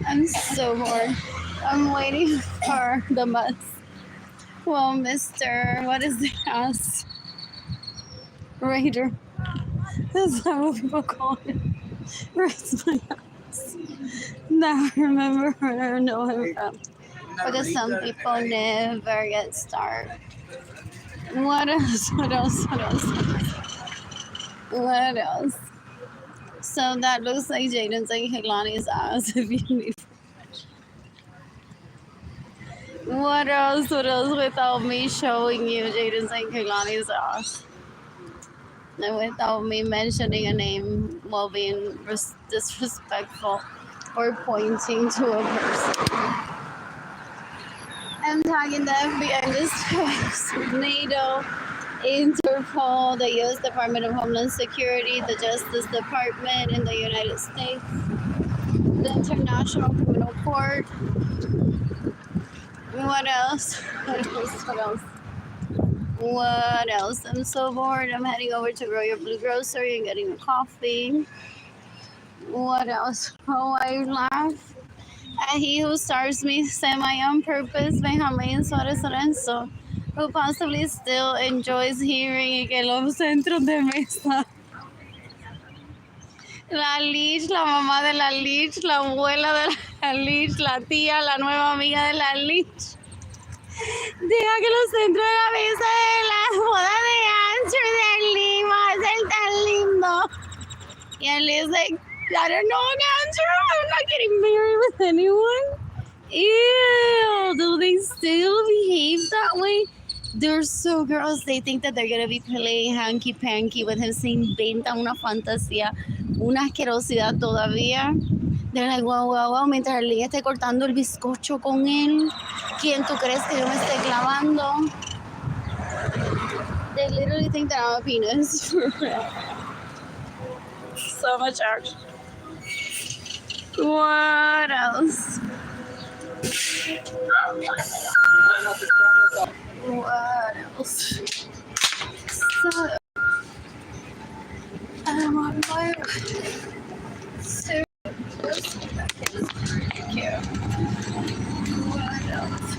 I'm so bored. I'm waiting for the bus. Well, Mr. What is the house? Raider. That's not what people call it. Where's my house? Now I remember where I know him from. Because some people never get started. What else? What else? What else? What else? So that looks like Jaden's like Hilani's ass if you need. What else? What else without me showing you Jaden's like Hilani's ass? And without me mentioning a name while being disrespectful or pointing to a person. I'm tagging the FBI, the States, NATO, Interpol, the U.S. Department of Homeland Security, the Justice Department in the United States, the International Criminal Court. What else? What else? What else? What else? I'm so bored. I'm heading over to Royal Blue Grocery and getting a coffee. What else? Oh, I laugh. And he who starves me semi on purpose, Benjamin Suarez Lorenzo, who possibly still enjoys hearing que los centros de mesa. La Lich, la mamá de la Lich, la abuela de la Lich, la tía, la nueva amiga de la Lich. Diga que los centros de la mesa de la boda de Andrew de Lima es el tan lindo. Y él es like, I don't know, Andrew, I'm not getting married with anyone. Ew, do they still behave that way? They're so girls, they think that they're gonna be playing hanky-panky with him, se inventan una fantasía, una asquerosidad todavía. They're like, wow, wow, wow, mientras Arlene esté cortando el bizcocho con él, ¿quién tú crees que yo me esté clavando? They literally think that I'm a penis. So much action. What else? What else? So, I'm on my way to thank you. What else?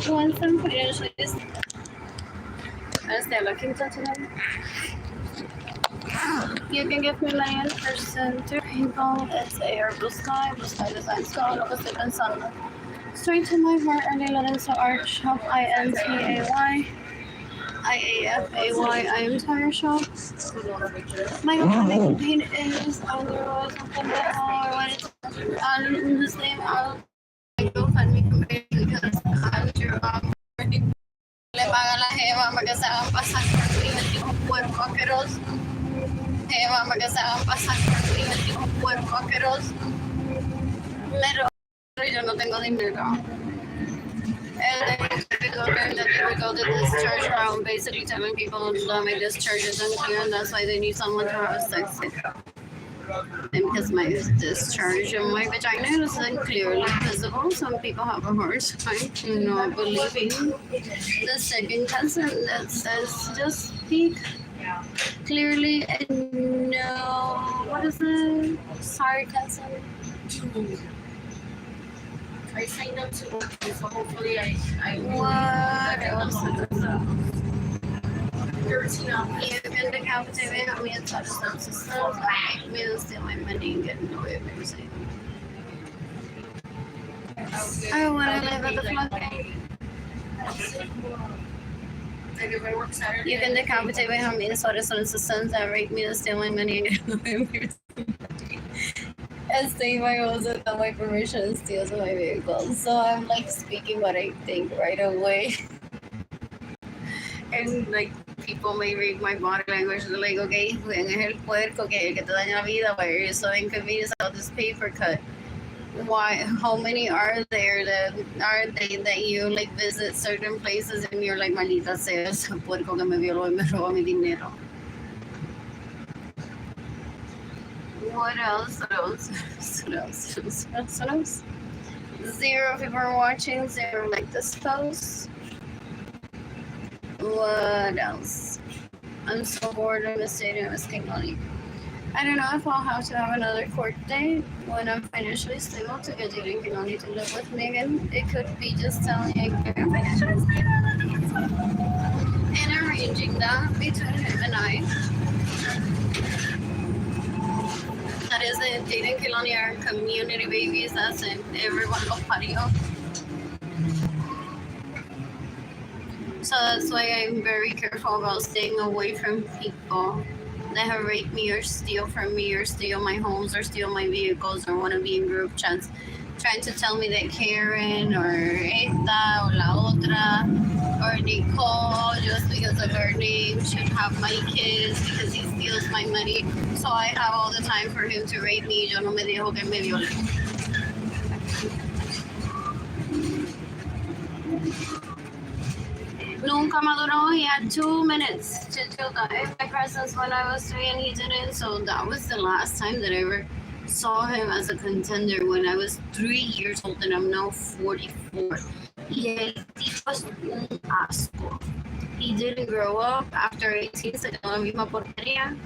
Want some financial I stay looking to today. You can give me money in person to people. It's Blue Sky Design Store. Lo que estoy pensando. Straight to my heart, Arlene Lorenzo Art Shop, INTAY. IAFAY, I am Tire Shop. My GoFundMe campaign is under something that when it's on the same GoFundMe campaign because Andrew le paga a la jeva para que se hagan pasar por mí, el tipo puerco asqueroso. Jeva para que se hagan pasar por mí, el tipo puerco asqueroso. Pero yo no tengo dinero. And then we go to this church round, basically telling people that my discharge isn't clear, and that's why they need someone to have sex with. And because my discharge in my vagina isn't clearly visible, some people have a hard time not believing the second cousin that says just speak clearly and no, what is it? Sarcasm. I signed up to work, so hopefully I what else? 13 hours. You can can decapitate me, help me and touch them. So stuff like me to steal my money and get in the way of everything. I want to live at the floodgate. You can decapitate me, help me and touch them. So sons that rape me to steal my money and get in the way of everything. And stay my house without my permission and steals my vehicle. So I'm like speaking what I think right away. And like people may read my body language, they're like, okay, Julián es el puerco que te daña la vida, why are you so inconvenienced about this paper cut? Why? How many are there that you like visit certain places and you're like, maldita sea ese puerco que me violó y me robó mi dinero? What else? Zero people are watching, zero like this post. What else? I'm so bored in the stadium of Skinny. I don't know if I'll have to have another court date when I'm financially stable to get Jaden Kinoni to live with me again. It could be just telling I'm financially stable and arranging that between him and I. That is it. Jaden Kinoni are community babies. That's it. Everyone los parió. So that's why I'm very careful about staying away from people that have raped me or steal from me or steal my homes or steal my vehicles or want to be in group chats trying to tell me that Karen or esta or la otra or Nicole just because of her name should have my kids because he steals my money. So I have all the time for him to rape me. Yo no me dejo que me viole. Nunca maduró. He had 2 minutes to chill in my presence when I was 3 and he didn't. So that was the last time that I ever saw him as a contender when I was 3 years old and I'm now 44. Y el tipo es un asco. He didn't grow up. After 18 se quedó la misma porquería.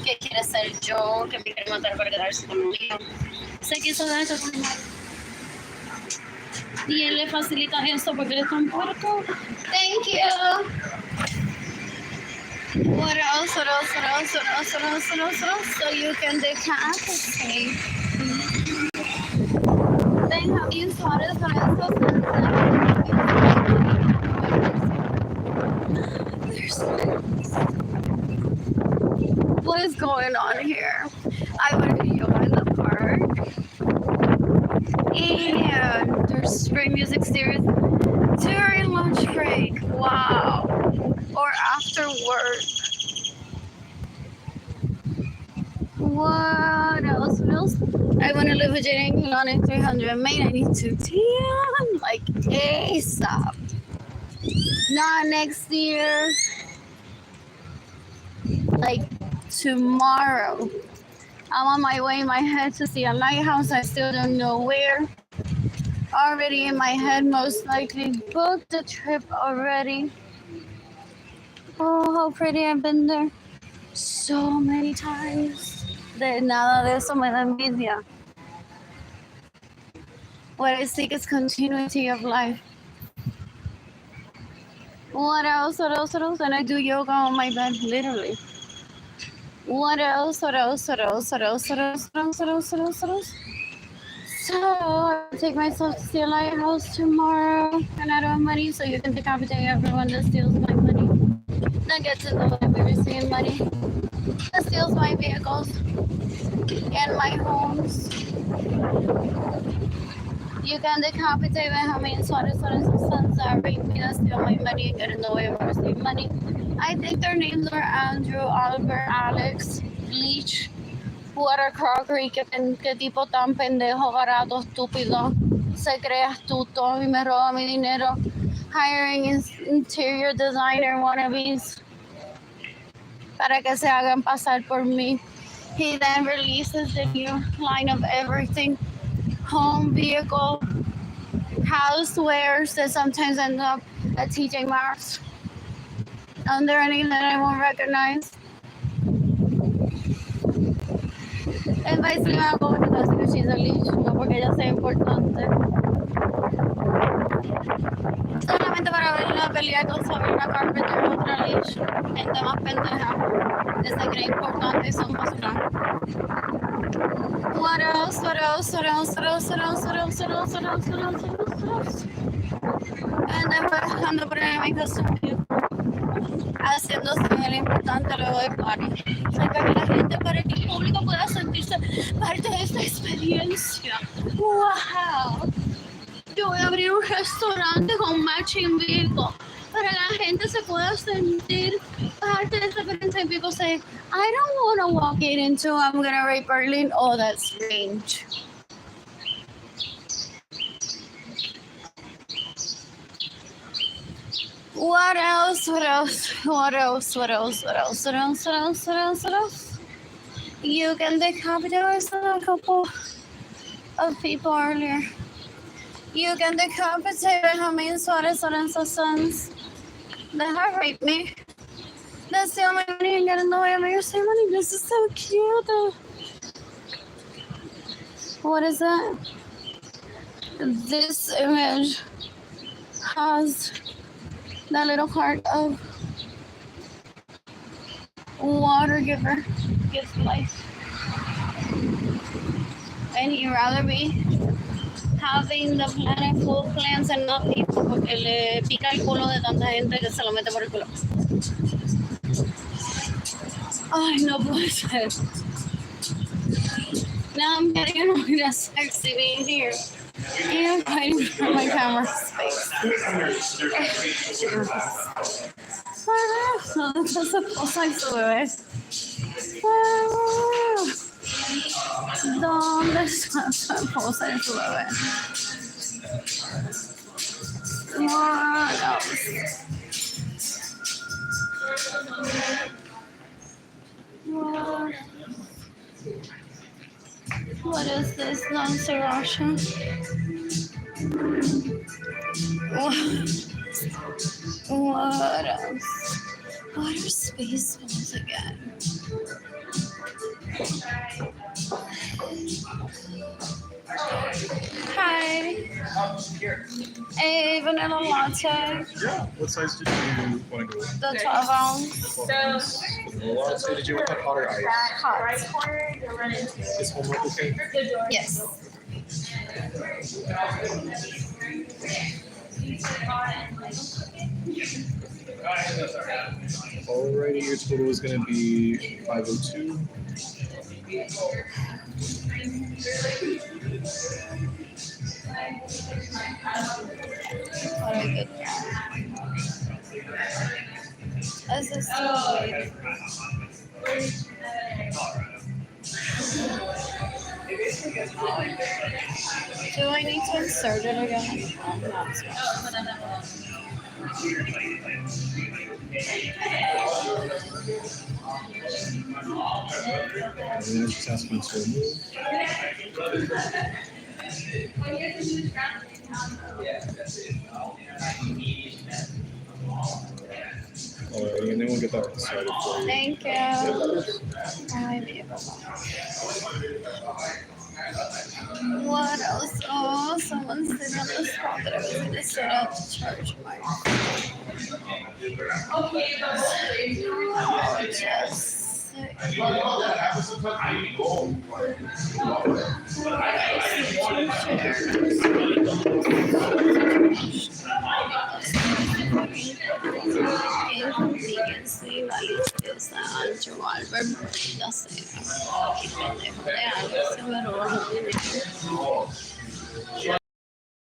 ¿Qué quiere ser yo? Que me quiere matar para quedarse conmigo. Se quiso dar eso conmigo. Y él le facilita esto porque él es tan puerco. Thank you. What else? So you can decapitate. They have used Arlene Lorenzo What is going on here? I went to yoga in the park. And there's spring music series during lunch break. Wow. Or after work. What else? I want to live with Jaden on 300 Main. I need to tan like ASAP. Not next year. Like tomorrow. I'm on my way in my head to see a lighthouse. I still don't know where. Already in my head, most likely booked the trip already. Oh, how pretty I've been there so many times. De nada de eso me da envidia. What I seek is continuity of life. What else? And I do yoga on my bed, literally. What else? So I'll take myself to see a lighthouse tomorrow and I don't have money, so you can decapitate everyone that steals my money. That gets in the way of receiving money. That steals my vehicles and my homes. You can decapitate my homies, sons that rape me, that steal my money and get in the way of receiving money. I think their names are Andrew, Albert, Alex, Leach, Water Crockery, que tipo tan pendejo, barato, estúpido, se cree astuto y me roba mi dinero, hiring interior designer wannabes para que se hagan pasar por mí. He then releases the new line of everything, home, vehicle, housewares that sometimes end up at TJ Maxx under a name that I won't recognize. El país le va a cobrar que she's a leech, no porque ella sea importante. So solamente para ver la pelea con Sabrina Carpenter contra Lich. Gente más pendeja. Que se cree importante y son basura. What else? What else? What else? What else? What else? What else? What else? What else? What else? What else? And then bajando por el microscopio. Haciéndose el importante luego del party. O sea, para que la gente, para que el público pueda sentirse parte de esta experiencia. ¡Wow! Yo voy a abrir un restaurante con matching vehicle para que la gente se pueda sentir parte de esta experiencia. And people say, I don't want to walk it into I'm going to rape Arlene. Oh, that's strange. What else? What else? What else? What else? What else? What else? What else? What else? What else? You can decapitate a couple of people earlier. You can decapitate Benjamin Suarez Lorenzo's sons that have raped me. That's the only money you get in the way of your ceremony. This is so cute. What is that? This image has that little heart of water giver, gives life. And you'd rather be having the planet full of plants and not people, porque le pica el culo de tanta gente que se lo mete por el culo. Ay, no puede ser. Now I'm getting annoyed at sexy being here. And I'm fighting for my camera space. ¿Dónde está su esposa y su bebé? ¿Dónde está su esposa y su bebé? What else? What is this non-Russian? What else? What are Spaceballs again? Hi. A vanilla latte. Yeah. What size did you want to go with? The 12 ounce. Vanilla latte. Did you want hot or ice? Hot. Is homework okay? Yes. Alrighty, your total is going to be 502. What a good guy. This is so sweet. Do I need to insert it again? I'm not And then just asking to remove. Alrighty, and then we'll get that started for you. Thank you. What else? Oh, someone said on the spot that I was going to set up to charge my inconveniency la limpieza ancho Albert ya sé qué pendejo de años se me robó los dinero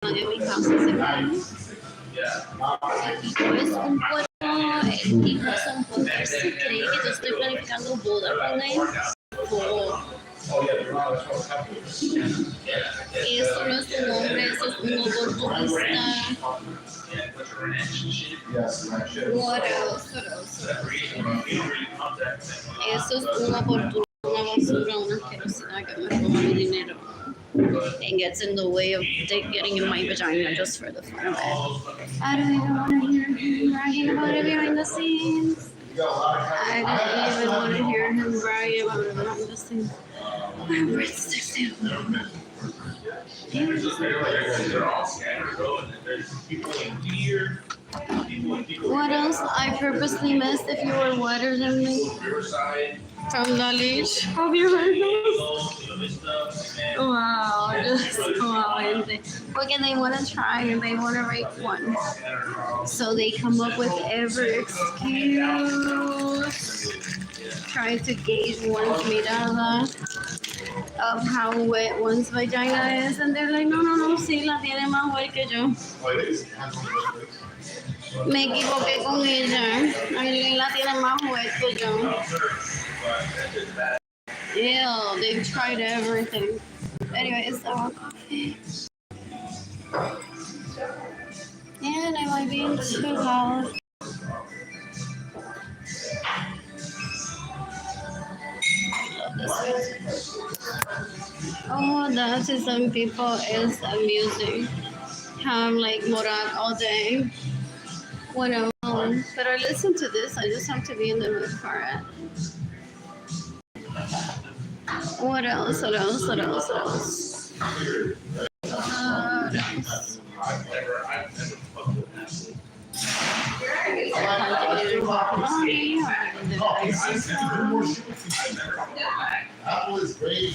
en mi casa se van el tipo es un puerco el tipo es un puerco se cree que yo estoy planificando boda con él eso no es un hombre, eso es un oportunista. What else? Eso es una oportunidad, una basura, una asquerosidad que me roba mi dinero. And gets in the way of dick getting in my vagina just for the fun of it. I don't even want to hear him bragging about it behind the scenes. I don't even want to hear him bragging about it behind the scenes. My breadsticks do. They're all scattered, bro. And there's people in here. What else I purposely missed if you were wetter than me? From the leash. Have you heard those? Wow, just wow. And okay, they want to try and they want to write one. So they come up with every excuse trying to gauge one's mirada of how wet one's vagina is. And they're like, no, no, no, sí, la tiene más wet que yo. Me equivoqué con ella. Arlene la tiene más wet que yo. Ew, they've tried everything. Anyway, so and am I being too loud? Oh, that to some people is amusing. How I'm like Morak all day when I'm home. But I listen to this, I just have to be in the mood for it. What else? What else? What else? What else? What else?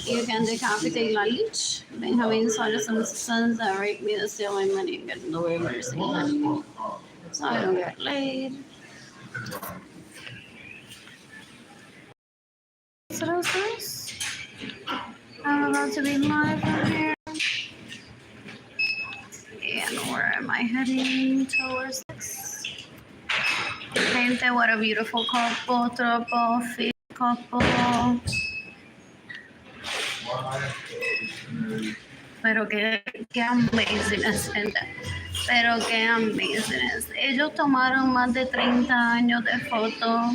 You can decapitate la leech. Benjamin Suarez and sons that rape me to steal my money and get in the way of mercy money. So I don't get laid. So those things. I'm about to be live from here. And where am I heading towards this? Gente, what a beautiful couple, trouble, fit couple. Pero qué amazingness, gente. Pero qué amazingness. Ellos tomaron más de 30 años de foto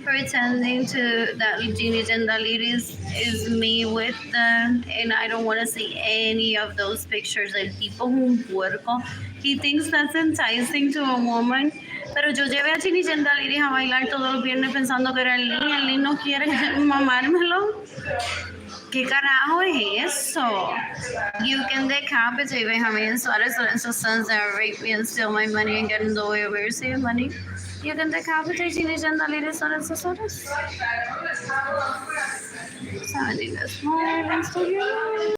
pretending to that Genie Gendaliris is me with them, and I don't want to see any of those pictures. El tipo es un puerco. He thinks that's enticing to a woman. Pero yo llevé a Genie Gendaliris a bailar todos los viernes pensando que era el Lin no quiere mamármelo. ¿Qué carajo es eso? You can decapitate Benjamin Suarez Lorenzo sons that rape me and steal my money and get in the way of receiving money. You can decapitate Genie Gendaliris Lorenzo Suarez. 70 this morning,